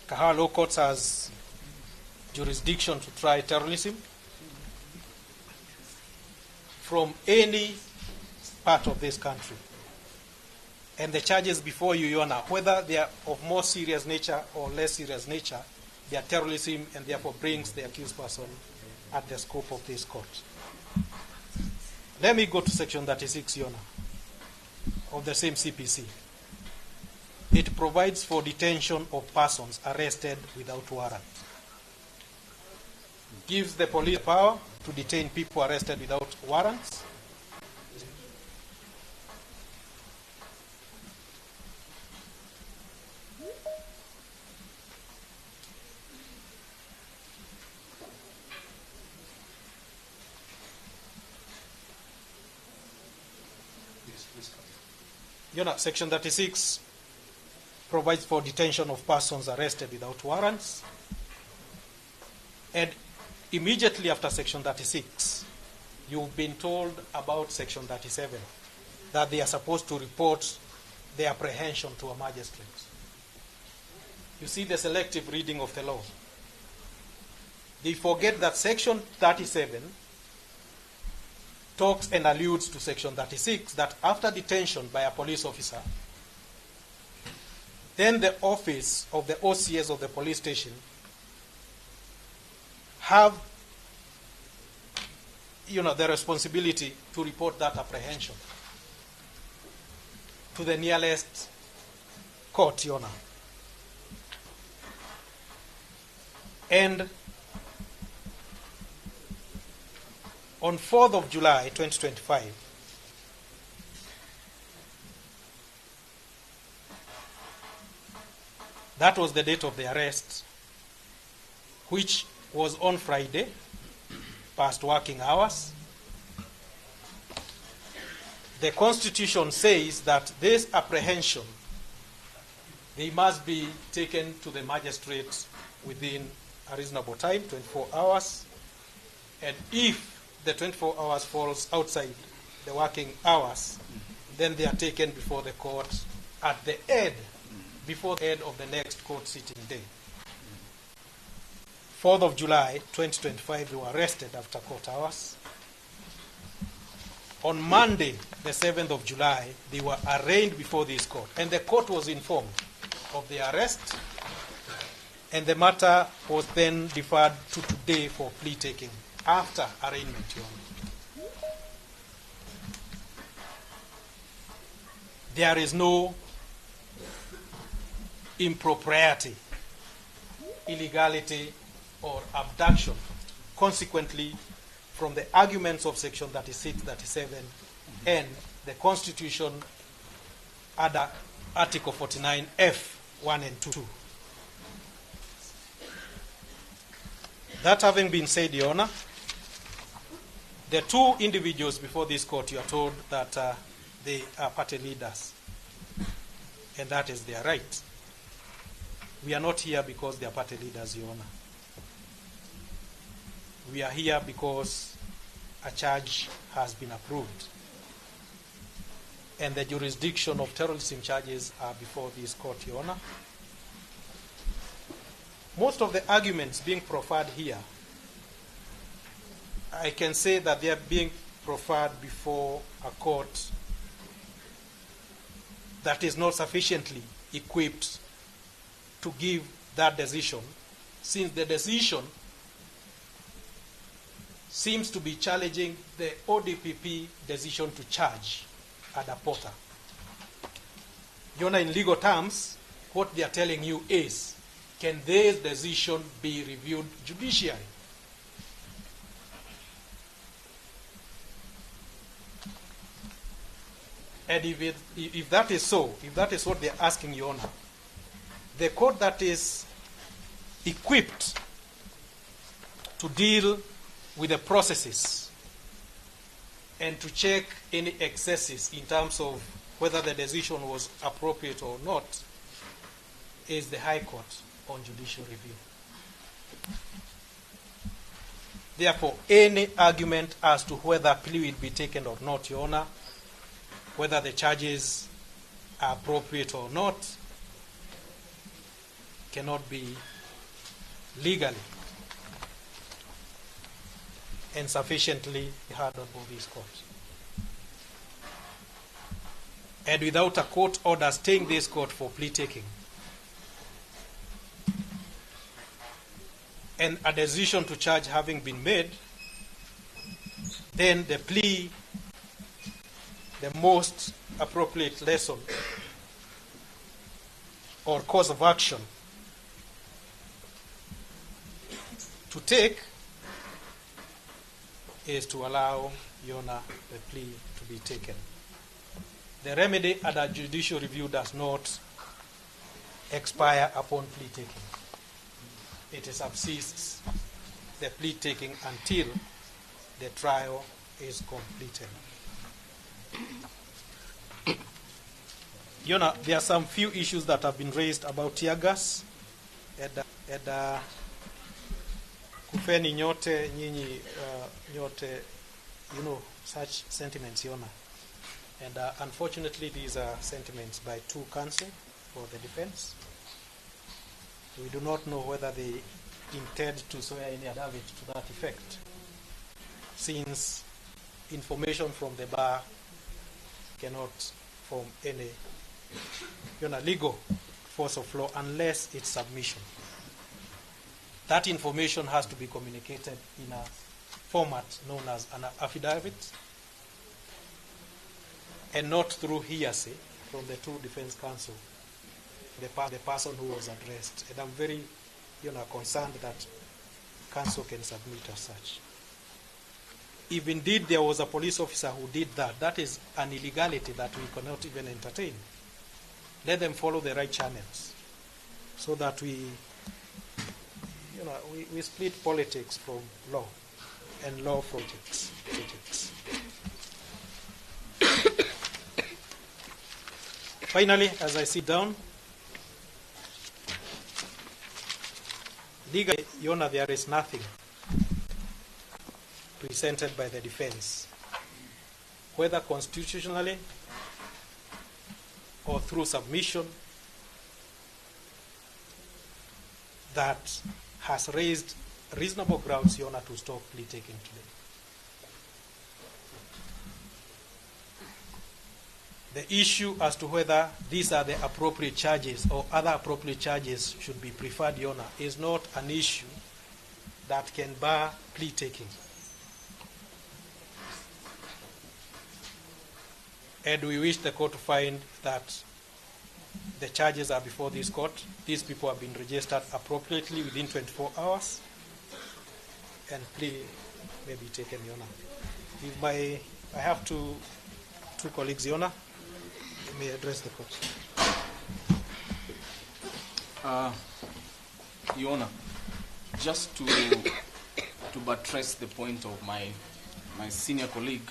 Kahawa Law Courts has jurisdiction to try terrorism from any part of this country. And the charges before you, Your Honor, whether they are of more serious nature or less serious nature, they are terrorism and therefore brings the accused person at the scope of this court. Let me go to Section 36, Your Honor, of the same CPC. It provides for detention of persons arrested without warrant. Gives the police power to detain people arrested without warrants. You know, Section 36 provides for detention of persons arrested without warrants. And immediately after Section 36, you've been told about Section 37, that they are supposed to report their apprehension to a magistrate. You see the selective reading of the law. They forget that Section 37 talks and alludes to Section 36, that after detention by a police officer, then the office of the OCS of the police station have, the responsibility to report that apprehension to the nearest court, Your Honor. And on 4th of July, 2025, that was the date of the arrest, which was on Friday, past working hours. The Constitution says that this apprehension, they must be taken to the magistrate within a reasonable time, 24 hours. And if the 24 hours falls outside the working hours, then they are taken before the court at the end, before the end of the next court sitting day. 4th of July, 2025, they were arrested after court hours. On Monday, the 7th of July, they were arraigned before this court. And the court was informed of the arrest, and the matter was then deferred to today for plea taking after arraignment, Your Honor. There is no impropriety, illegality, or abduction. Consequently, from the arguments of Section 36, 37, and the Constitution under Article 49F, 1 and 2. That having been said, Your Honor, the two individuals before this court, you are told that they are party leaders, and that is their right. We are not here because they are party leaders, Your Honor. We are here because a charge has been approved, and the jurisdiction of terrorism charges are before this court, Your Honor. Most of the arguments being proffered here, I can say that they are being proffered before a court that is not sufficiently equipped to give that decision, since the decision seems to be challenging the ODPP decision to charge Ada Porter. Your Honor, in legal terms, what they are telling you is, can this decision be reviewed judicially? And if that is so, if that is what they are asking, Your Honor, the court that is equipped to deal with the processes and to check any excesses in terms of whether the decision was appropriate or not is the High Court on judicial review. Therefore, any argument as to whether plea will be taken or not, Your Honor, whether the charges are appropriate or not, cannot be legally and sufficiently heard before this court. And without a court order staying this court for plea taking, and a decision to charge having been made, then the plea, the most appropriate lesson or course of action to take is to allow, Your Honor, the plea to be taken. The remedy under judicial review does not expire upon plea taking. It subsists the plea taking until the trial is completed. Your Honor, there are some few issues that have been raised about tear gas. Kufeni nyote, nyinyi nyote, you know, such sentiments, Your Honor. And unfortunately, these are sentiments by two counsel for the defense. We do not know whether they intend to swear any affidavit to that effect, since information from the bar cannot form any, you know, legal force of law unless it's submission. That information has to be communicated in a format known as an affidavit, and not through hearsay from the two defense counsel, the person who was addressed. And I'm very, you know, concerned that counsel can submit as such. If indeed there was a police officer who did that, that is an illegality that we cannot even entertain. Let them follow the right channels so that we, you know, we split politics from law and law from ethics. Finally, as I sit down, legally, Your Honor, there is nothing presented by the defense, whether constitutionally or through submission, that has raised reasonable grounds, Your Honor, to stop plea taking today. The issue as to whether these are the appropriate charges or other appropriate charges should be preferred, Your Honor, is not an issue that can bar plea taking. And we wish the court to find that the charges are before this court. These people have been registered appropriately within 24 hours, and plea may be taken, Your Honor. I have two colleagues, Your Honor. You may address the court. Your Honor, just to buttress the point of my senior colleague,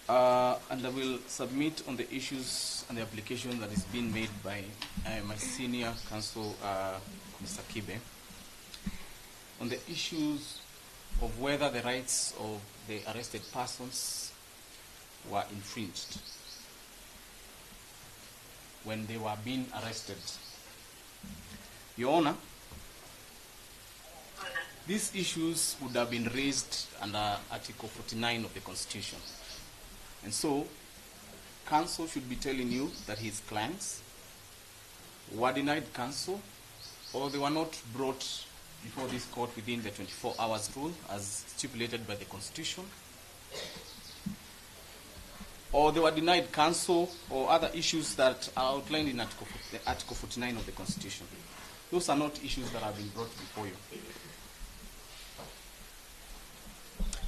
and I will submit on the issues and the application that is being made by my senior counsel, Mr. Kibe, on the issues of whether the rights of the arrested persons were infringed when they were being arrested. Your Honor, these issues would have been raised under Article 49 of the Constitution. And so, counsel should be telling you that his clients were denied counsel, or they were not brought before this court within the 24 hours rule as stipulated by the Constitution, or they were denied counsel, or other issues that are outlined in Article 49 of the Constitution. Those are not issues that have been brought before you.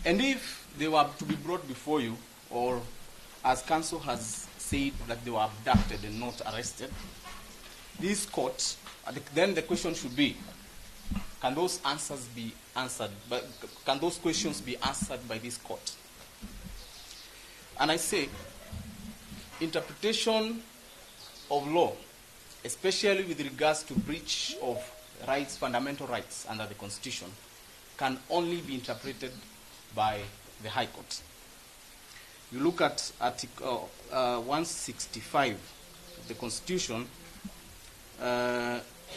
And if they were to be brought before you, or as counsel has said that they were abducted and not arrested, this court, then the question should be, can those answers be answered? Can those questions be answered by this court? And I say, interpretation of law, especially with regards to breach of rights, fundamental rights under the Constitution, can only be interpreted by the High Court. You look at Article 165 of the Constitution,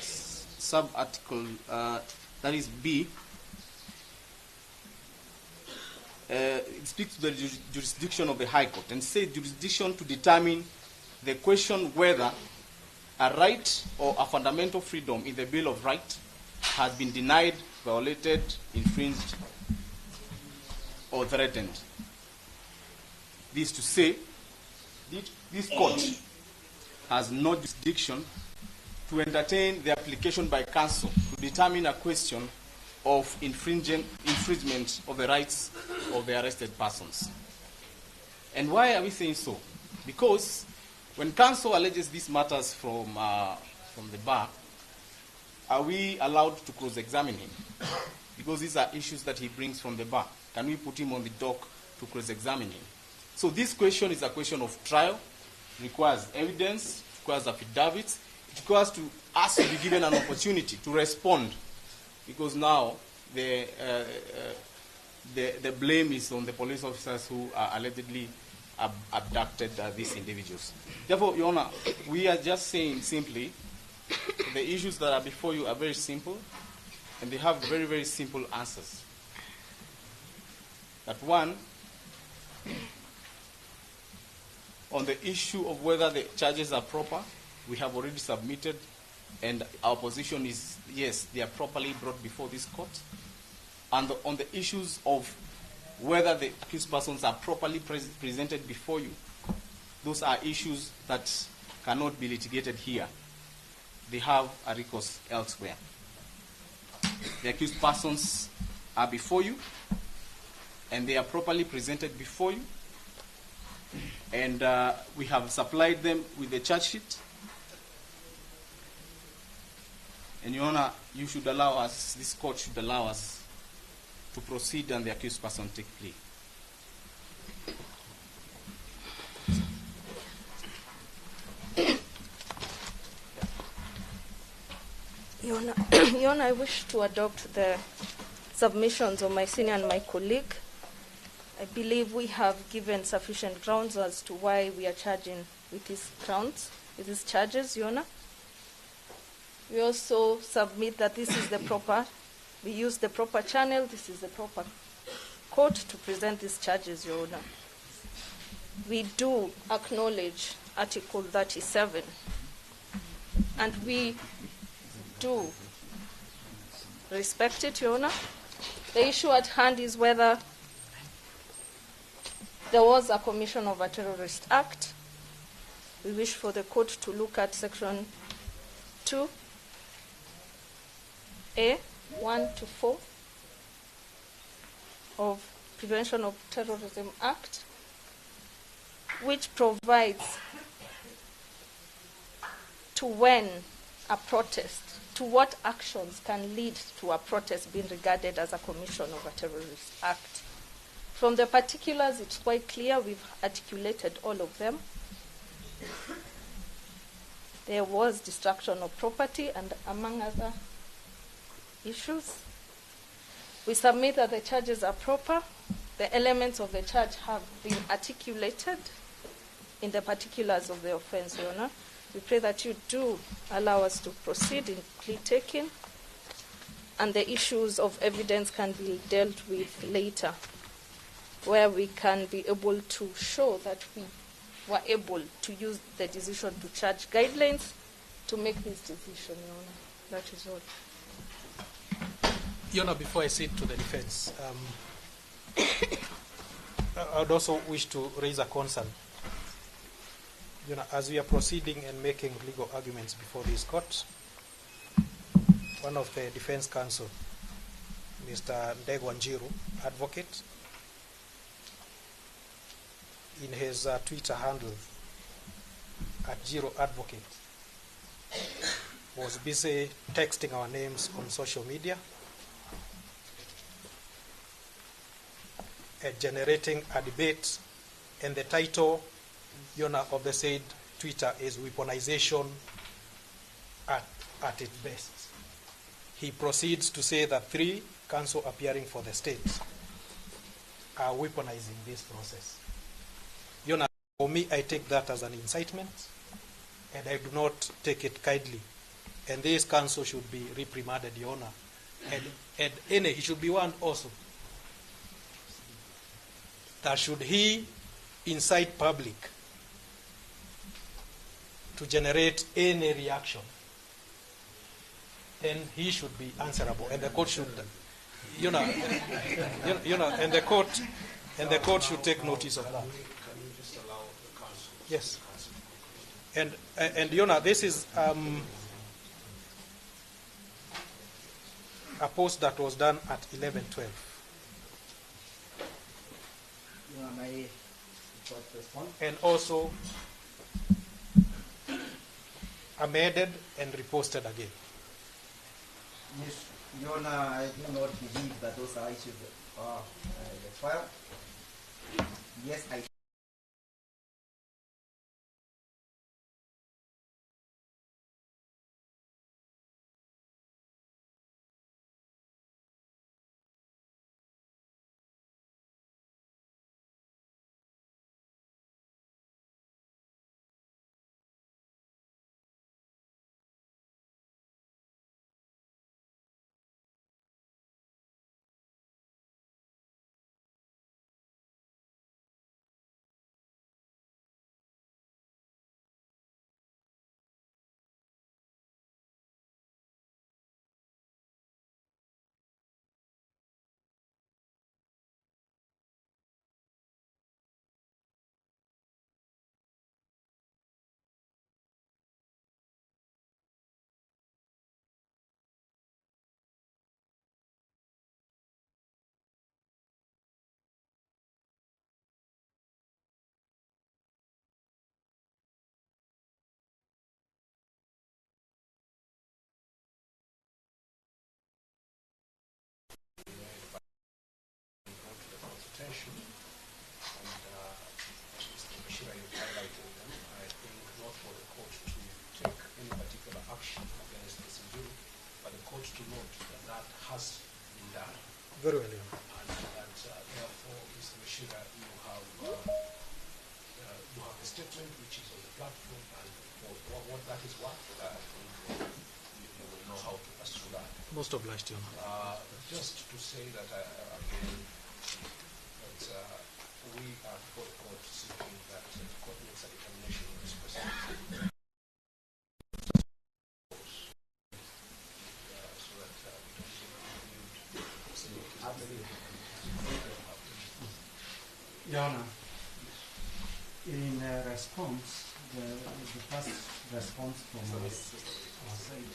sub-article, that is B, it speaks to the jurisdiction of the High Court and says jurisdiction to determine the question whether a right or a fundamental freedom in the Bill of Rights has been denied, violated, infringed, or threatened. This to say, this court has no jurisdiction to entertain the application by counsel to determine a question of infringement of the rights of the arrested persons. And why are we saying so? Because when counsel alleges these matters from the bar, are we allowed to cross-examine him? Because these are issues that he brings from the bar. Can we put him on the dock to cross-examine him? So this question is a question of trial. It requires evidence, it requires affidavits, it requires us to be given an opportunity to respond, because now the blame is on the police officers who allegedly abducted these individuals. Therefore, Your Honor, we are just saying simply the issues that are before you are very simple, and they have very, very simple answers. That one, on the issue of whether the charges are proper, we have already submitted, and our position is, yes, they are properly brought before this court. And on the issues of whether the accused persons are properly presented before you, those are issues that cannot be litigated here. They have a recourse elsewhere. The accused persons are before you, and they are properly presented before you, and we have supplied them with the charge sheet. And Your Honor, you should allow us, this court should allow us to proceed and the accused person take plea. Your Honor, I wish to adopt the submissions of my senior and my colleague. I believe we have given sufficient grounds as to why we are charging with these grounds, with these charges, Your Honor. We also submit that this is the proper, we use the proper channel, this is the proper court to present these charges, Your Honor. We do acknowledge Article 37, and we do respect it, Your Honor. The issue at hand is whether there was a commission of a terrorist act. We wish for the court to look at Section 2A, 1 to 4 of Prevention of Terrorism Act, which provides to when a protest, to what actions can lead to a protest being regarded as a commission of a terrorist act. From the particulars, it's quite clear. We've articulated all of them. There was destruction of property and among other issues. We submit that the charges are proper. The elements of the charge have been articulated in the particulars of the offense, Your Honor. We pray that you do allow us to proceed in plea taking, and the issues of evidence can be dealt with later, where we can be able to show that we were able to use the decision to charge guidelines to make this decision, Your Honor. That is all. Your Honor, before I cede to the defense, I would also wish to raise a concern. You know, as we are proceeding and making legal arguments before this court, one of the defense counsel, Mr. Ndegwanjiru, advocate, in his Twitter handle at Jiro Advocate, was busy texting our names on social media and generating a debate, and the title, Your Honor, of the said Twitter is weaponization at its best. He proceeds to say that 3 counsel appearing for the state are weaponizing this process. Your Honor, for me, I take that as an incitement, and I do not take it kindly and this council should be reprimanded, Your Honor. And he should be warned also that should he incite public to generate any reaction, then he should be answerable, and the court should, and the court should take notice of that. Can you just allow the counsel? Yes. And Your Honor, this is a post that was done at 11:12. May respond? And also amended and reposted again. Yes, Your Honor, I do not believe that those are issues of the trial. Yes, I attention, and Mr. Bashir, you highlighted them. I think not for the court to take any particular action against this individual, but the court to note that that has been done. Very well, Your Honor. And that therefore, Mr. Bashir, you have a statement which is on the platform, and for what that is worth, I think you will know how to pursue that. Most obliged, Your Honor. Just to say that again, that we are for the court seeking that the court makes a determination on this person. So that we don't include. Your Honor, in response, the first response from our side.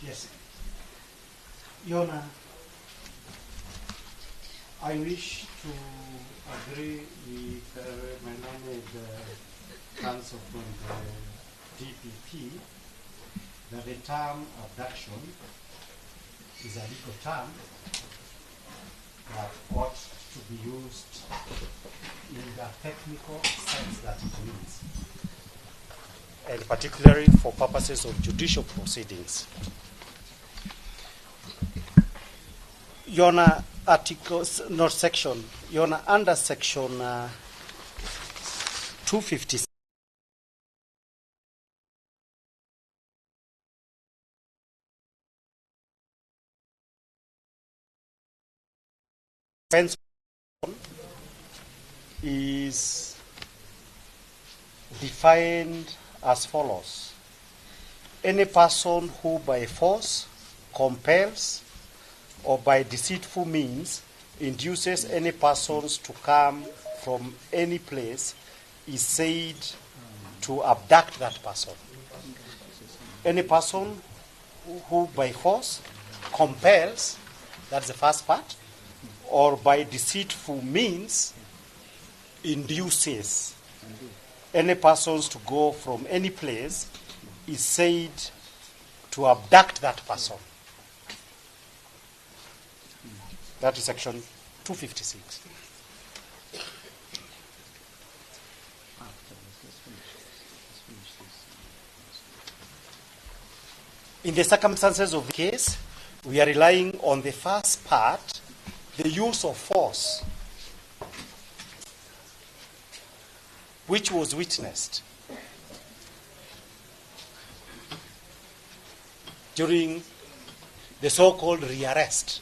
Yes. Your Honor, I wish to agree with my learned counsel from the DPP that the term abduction is a legal term that ought to be used in the technical sense that it means, and particularly for purposes of judicial proceedings. Your Honor, articles, not section, Your Honor, under section 256. Offense is defined as follows: any person who by force, compels, or by deceitful means induces any persons to come from any place is said to abduct that person. Any person who by force, compels, that's the first part, or by deceitful means induces any persons to go from any place is said to abduct that person. That is section 256. In the circumstances of the case, we are relying on the first part, the use of force, which was witnessed during the so-called rearrest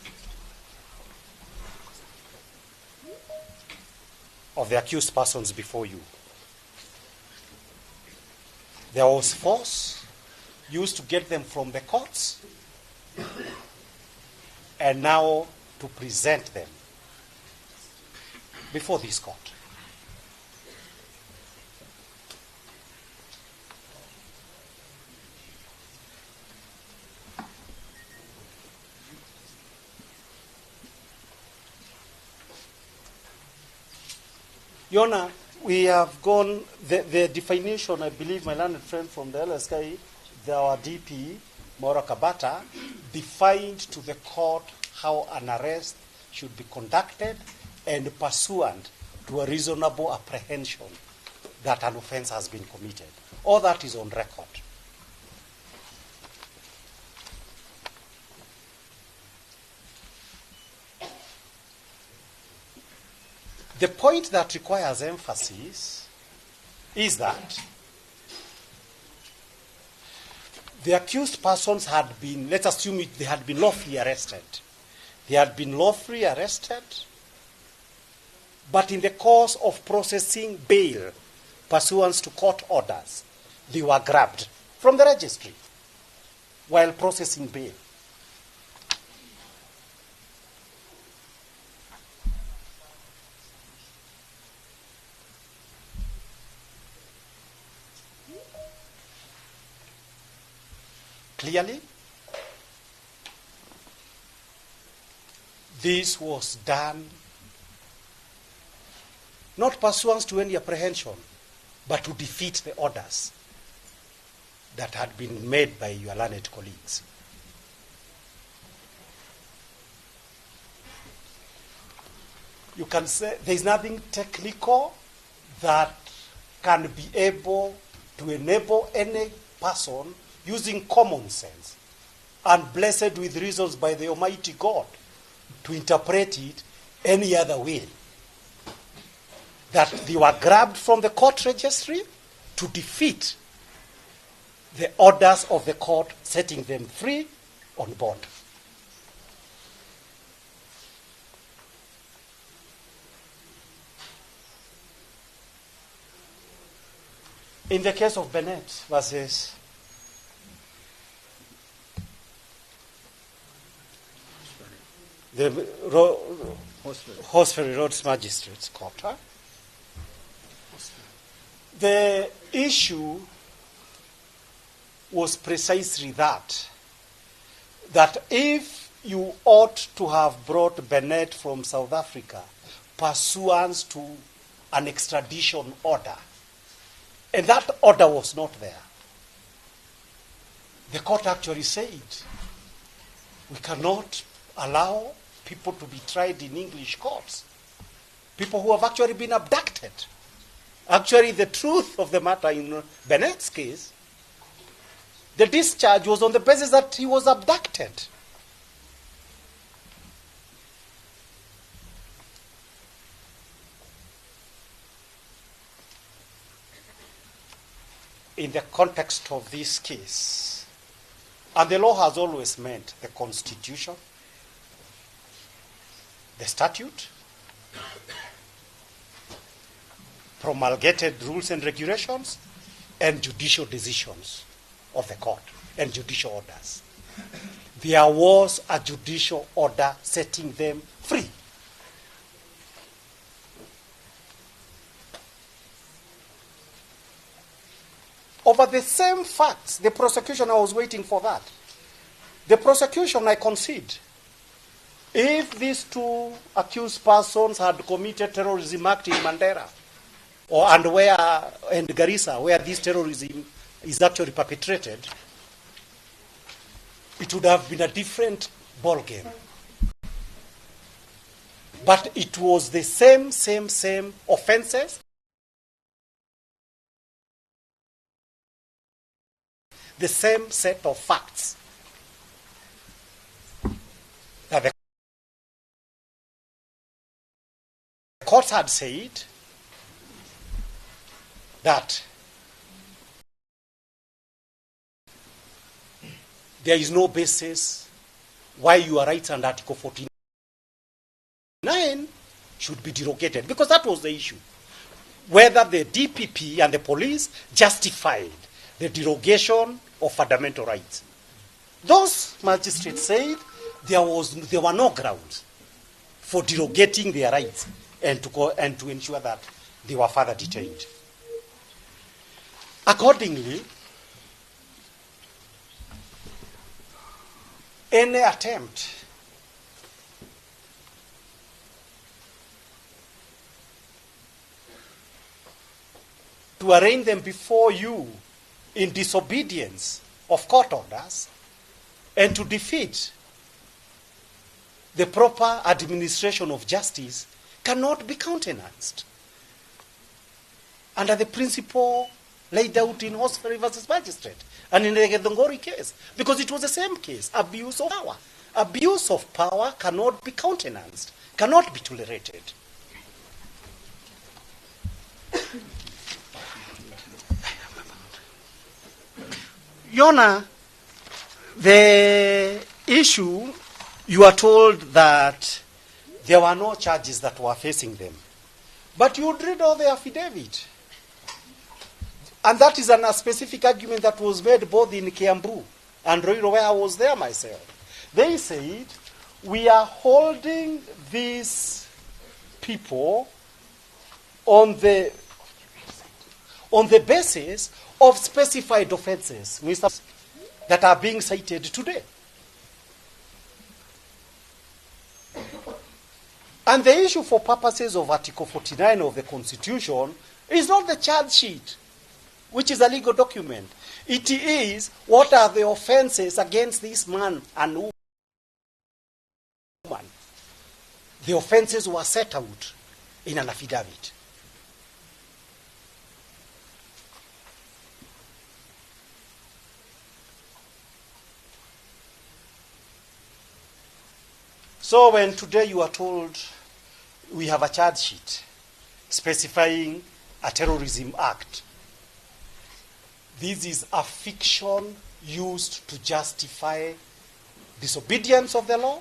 of the accused persons before you. There was force used to get them from the courts and now to present them before this court. Your Honor, we have gone, the definition, I believe my learned friend from the LSK, our DP, Maura Kabata, defined to the court how an arrest should be conducted and pursuant to a reasonable apprehension that an offense has been committed. All that is on record. The point that requires emphasis is that the accused persons had been, let's assume they had been lawfully arrested. They had been lawfully arrested, but in the course of processing bail pursuant to court orders, they were grabbed from the registry while processing bail. Clearly, this was done not pursuant to any apprehension, but to defeat the orders that had been made by your learned colleagues. You can say there is nothing technical that can be able to enable any person using common sense and blessed with reasons by the Almighty God to interpret it any other way. That they were grabbed from the court registry to defeat the orders of the court setting them free on board. In the case of Bennett versus the Horseferry Roads Magistrates Court, the issue was precisely that that if you ought to have brought Bennett from South Africa pursuant to an extradition order, and that order was not there, the court actually said, we cannot allow people to be tried in English courts, people who have actually been abducted. Actually, the truth of the matter in Bennett's case, the discharge was on the basis that he was abducted. In the context of this case, and the law has always meant the Constitution, the statute, promulgated rules and regulations, and judicial decisions of the court and judicial orders. There was a judicial order setting them free. Over the same facts, the prosecution, I was waiting for that. The prosecution, I concede, if these two accused persons had committed terrorism act in Mandera, and Garissa, where this terrorism is actually perpetrated, it would have been a different ballgame. But it was the same offenses, the same set of facts that the courts had said that there is no basis why your rights under Article 49 should be derogated, because that was the issue. Whether the DPP and the police justified the derogation of fundamental rights. Those magistrates said there were no grounds for derogating their rights and to ensure that they were further detained. Accordingly, any attempt to arraign them before you in disobedience of court orders and to defeat the proper administration of justice cannot be countenanced under the principle laid out in Osfery versus Magistrate and in the Gedongori case, because it was the same case, abuse of power. Abuse of power cannot be countenanced, cannot be tolerated. Your Honor, the issue, you are told that there were no charges that were facing them. But you would read all the affidavit. And that is a specific argument that was made both in Kiambu and Roiro, where I was there myself. They said, we are holding these people on the basis of specified offenses, that are being cited today. And the issue for purposes of Article 49 of the Constitution is not the charge sheet, which is a legal document. It is, what are the offenses against this man and woman? The offenses were set out in an affidavit. So when today you are told we have a charge sheet specifying a terrorism act, this is a fiction used to justify disobedience of the law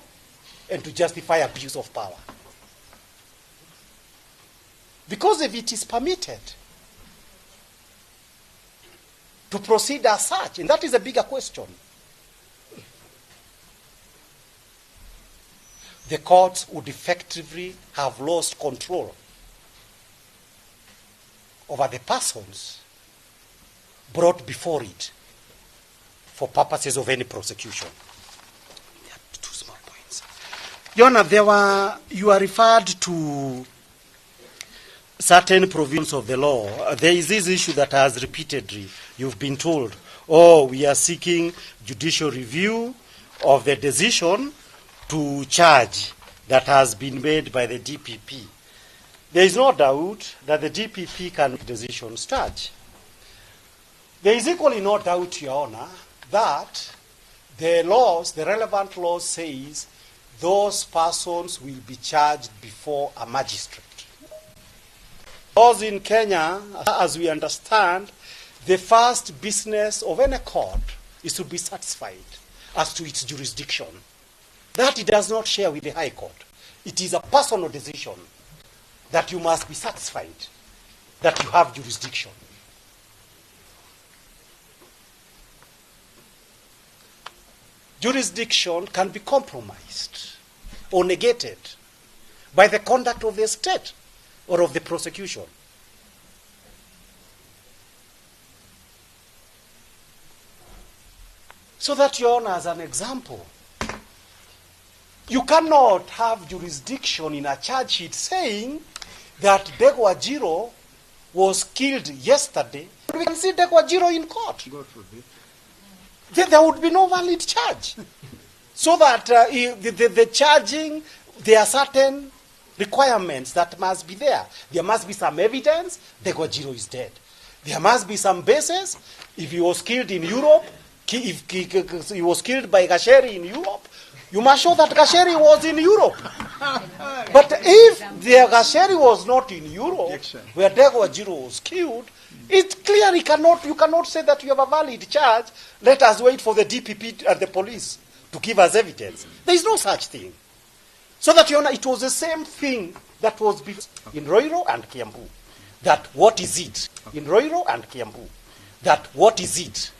and to justify abuse of power. Because if it is permitted to proceed as such, and that is a bigger question, the courts would effectively have lost control over the persons brought before it for purposes of any prosecution. Your Honor, you are referred to certain provisions of the law. There is this issue that has repeatedly, you've been told, oh, we are seeking judicial review of the decision to charge that has been made by the DPP. There is no doubt that the DPP can make decisions charge. There is equally no doubt, Your Honor, that the laws, the relevant laws says those persons will be charged before a magistrate. Laws in Kenya, as we understand, the first business of any court is to be satisfied as to its jurisdiction. That it does not share with the High Court. It is a personal decision that you must be satisfied that you have jurisdiction. Jurisdiction can be compromised or negated by the conduct of the state or of the prosecution. So that, Your Honor, as an example, you cannot have jurisdiction in a charge sheet saying that Gachagua was killed yesterday. We can see Gachagua in court. There would be no valid charge. So that the charging, there are certain requirements that must be there. There must be some evidence Gachagua is dead. There must be some basis. If he was killed in Europe, if he was killed by Gachagua in Europe, you must show that Gachagua was in Europe. But if the Gachagua was not in Europe, where Gachagua was killed, it's clear you cannot say that you have a valid charge. Let us wait for the DPP and the police to give us evidence. There is no such thing. So that, Your Honor, it was the same thing that was in Roiro and Kiambu. That what is it? In Roiro and Kiambu. That what is it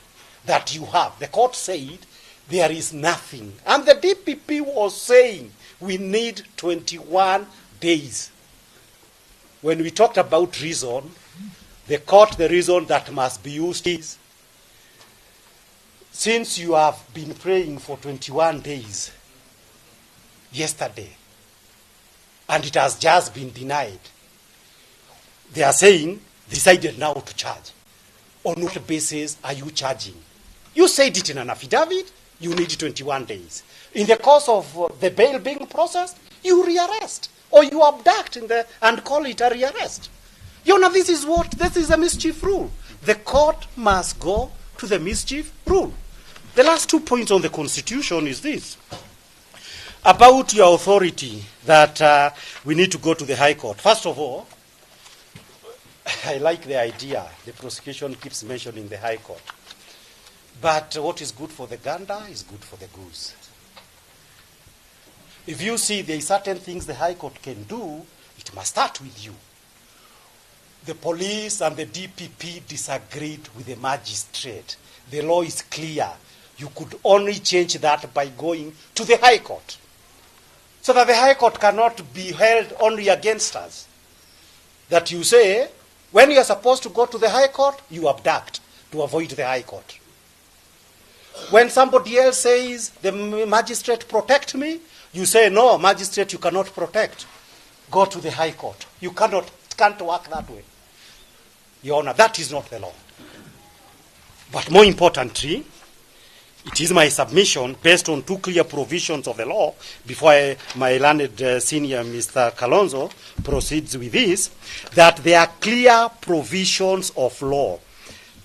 that you have? The court said there is nothing. And the DPP was saying we need 21 days. When we talked about reason, the court, the reason that must be used is, since you have been praying for 21 days yesterday, and it has just been denied, they are saying, decided now to charge. On what basis are you charging? You said it in an affidavit, you need 21 days. In the course of the bail being processed, you rearrest, or you abduct and call it a rearrest. You know, this is a mischief rule. The court must go to the mischief rule. The last 2 points on the Constitution is this. About your authority that we need to go to the High Court. First of all, I like the idea. The prosecution keeps mentioning the High Court. But what is good for the gander is good for the goose. If you see there are certain things the High Court can do, it must start with you. The police and the DPP disagreed with the magistrate. The law is clear. You could only change that by going to the High Court. So that the High Court cannot be held only against us. That you say, when you are supposed to go to the High Court, you abduct to avoid the High Court. When somebody else says, the magistrate protect me, you say, no, magistrate, you cannot protect. Go to the High Court. You can't work that way. Your Honor, that is not the law. But more importantly, it is my submission, based on 2 clear provisions of the law, before my learned senior, Mr. Kalonzo, proceeds with this, that there are clear provisions of law.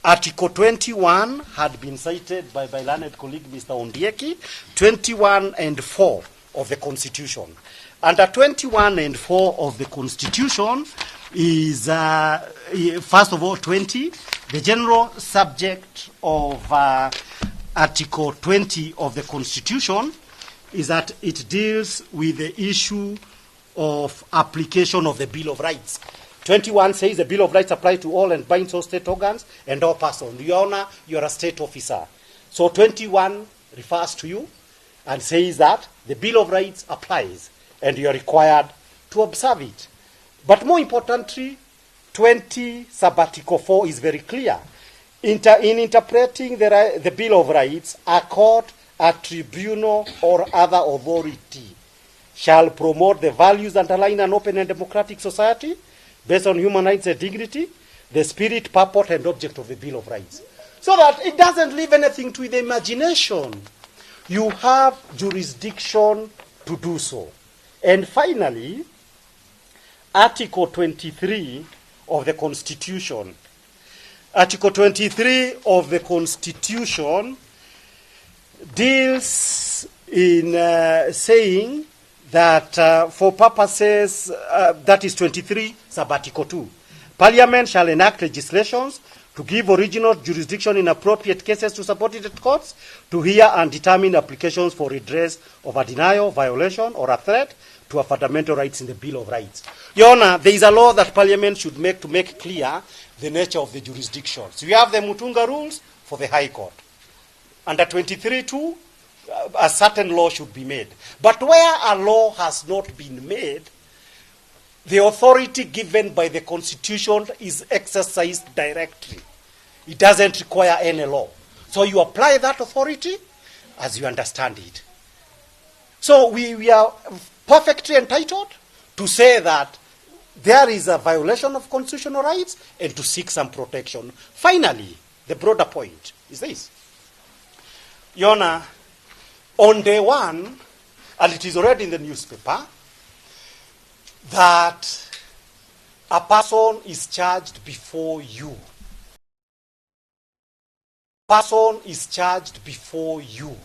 Article 21 had been cited by my learned colleague, Mr. Ondieki, 21 and 4 of the Constitution. Under 21 and 4 of the Constitution is, first of all, 20, the general subject of Article 20 of the Constitution is that it deals with the issue of application of the Bill of Rights. 21 says the Bill of Rights apply to all and binds all state organs and all persons. Your Honor, you are a state officer. So 21 refers to you and says that the Bill of Rights applies and you are required to observe it. But more importantly, 20 sub-article 4 is very clear. In interpreting the Bill of Rights, a court, a tribunal, or other authority shall promote the values underlying an open and democratic society based on human rights and dignity, the spirit, purport, and object of the Bill of Rights. So that it doesn't leave anything to the imagination. You have jurisdiction to do so. And finally, Article 23 of the Constitution. Article 23 of the Constitution deals in saying that for purposes, that is 23 sub Article 2, Parliament shall enact legislations to give original jurisdiction in appropriate cases to subordinate courts to hear and determine applications for redress of a denial, violation, or a threat to a fundamental rights in the Bill of Rights. Your Honor, there is a law that Parliament should make to make clear the nature of the jurisdictions. We have the Mutunga rules for the High Court. Under 23.2, a certain law should be made. But where a law has not been made, the authority given by the Constitution is exercised directly. It doesn't require any law. So you apply that authority as you understand it. So we are perfectly entitled to say that there is a violation of constitutional rights and to seek some protection. Finally, the broader point is this. Your Honor, on day one, and it is already in the newspaper, that a person is charged before you. Person is charged before you.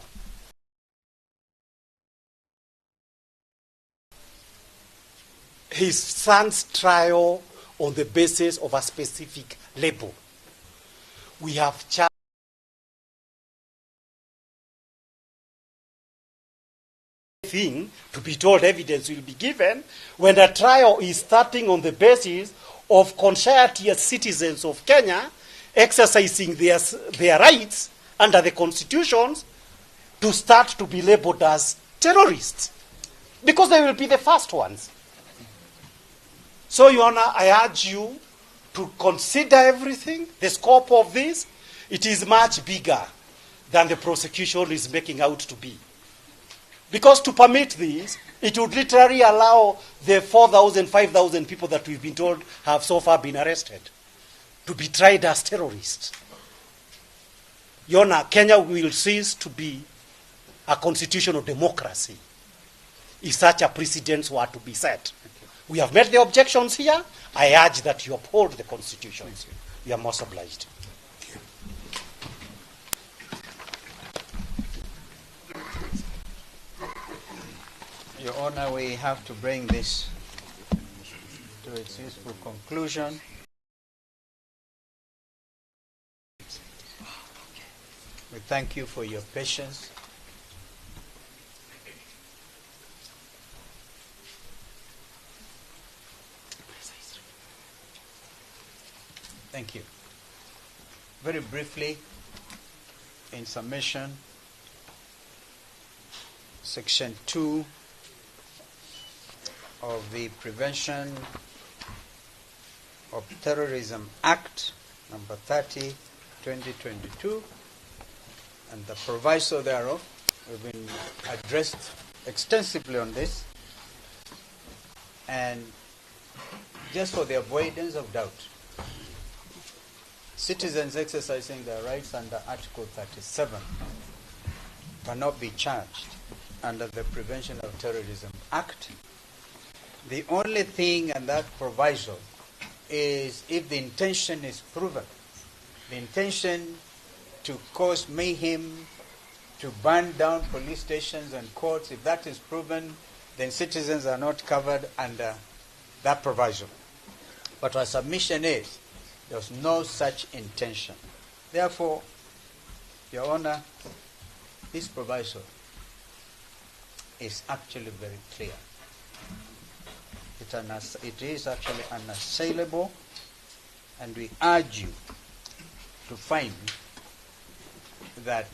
His son's trial on the basis of a specific label. We have charged thing to be told evidence will be given when a trial is starting on the basis of conscientious citizens of Kenya exercising their rights under the constitutions to start to be labeled as terrorists, because they will be the first ones. So, Your Honor, I urge you to consider everything, the scope of this. It is much bigger than the prosecution is making out to be. Because to permit this, it would literally allow the 4,000, 5,000 people that we've been told have so far been arrested to be tried as terrorists. Your Honor, Kenya will cease to be a constitutional democracy if such a precedent were to be set. We have made the objections here. I urge that you uphold the Constitution. We are most obliged. Your Honor, we have to bring this to its useful conclusion. We thank you for your patience. Thank you. Very briefly, in summation, Section 2 of the Prevention of Terrorism Act, number 30, 2022, and the proviso thereof, we've been addressed extensively on this, and just for the avoidance of doubt, citizens exercising their rights under Article 37 cannot be charged under the Prevention of Terrorism Act. The only thing and that proviso is if the intention is proven, the intention to cause mayhem, to burn down police stations and courts, if that is proven, then citizens are not covered under that proviso. But our submission is there's no such intention. Therefore, Your Honor, this proviso is actually very clear. It is actually unassailable, and we urge you to find that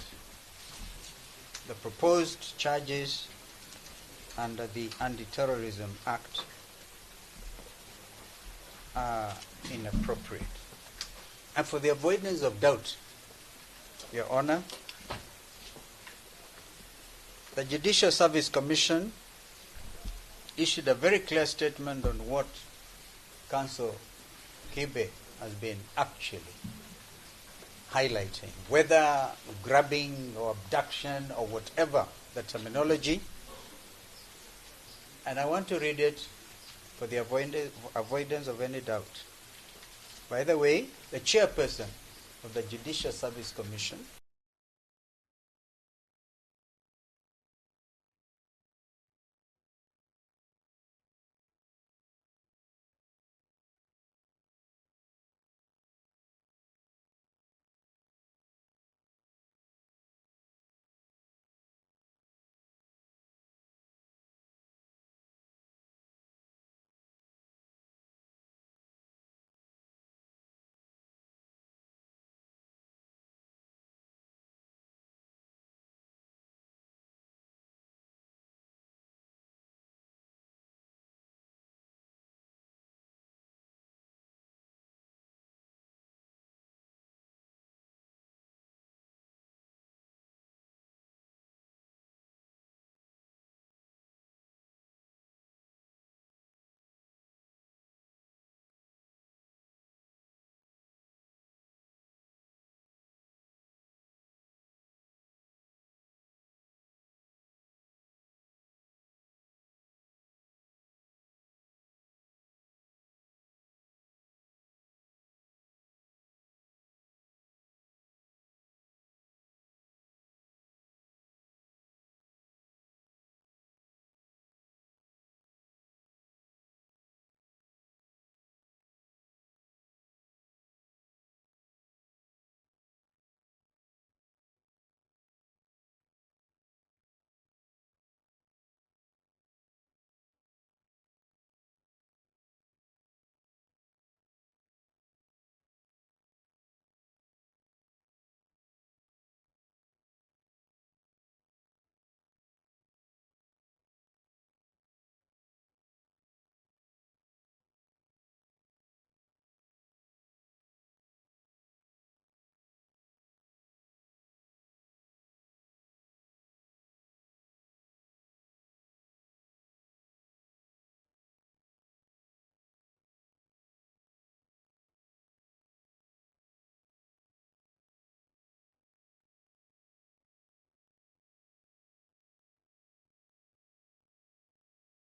the proposed charges under the Anti-Terrorism Act are inappropriate. And for the avoidance of doubt, Your Honor, the Judicial Service Commission issued a very clear statement on what Council Kibe has been actually highlighting, whether grabbing or abduction or whatever the terminology. And I want to read it for the avoidance of any doubt. By the way, the chairperson of the Judicial Service Commission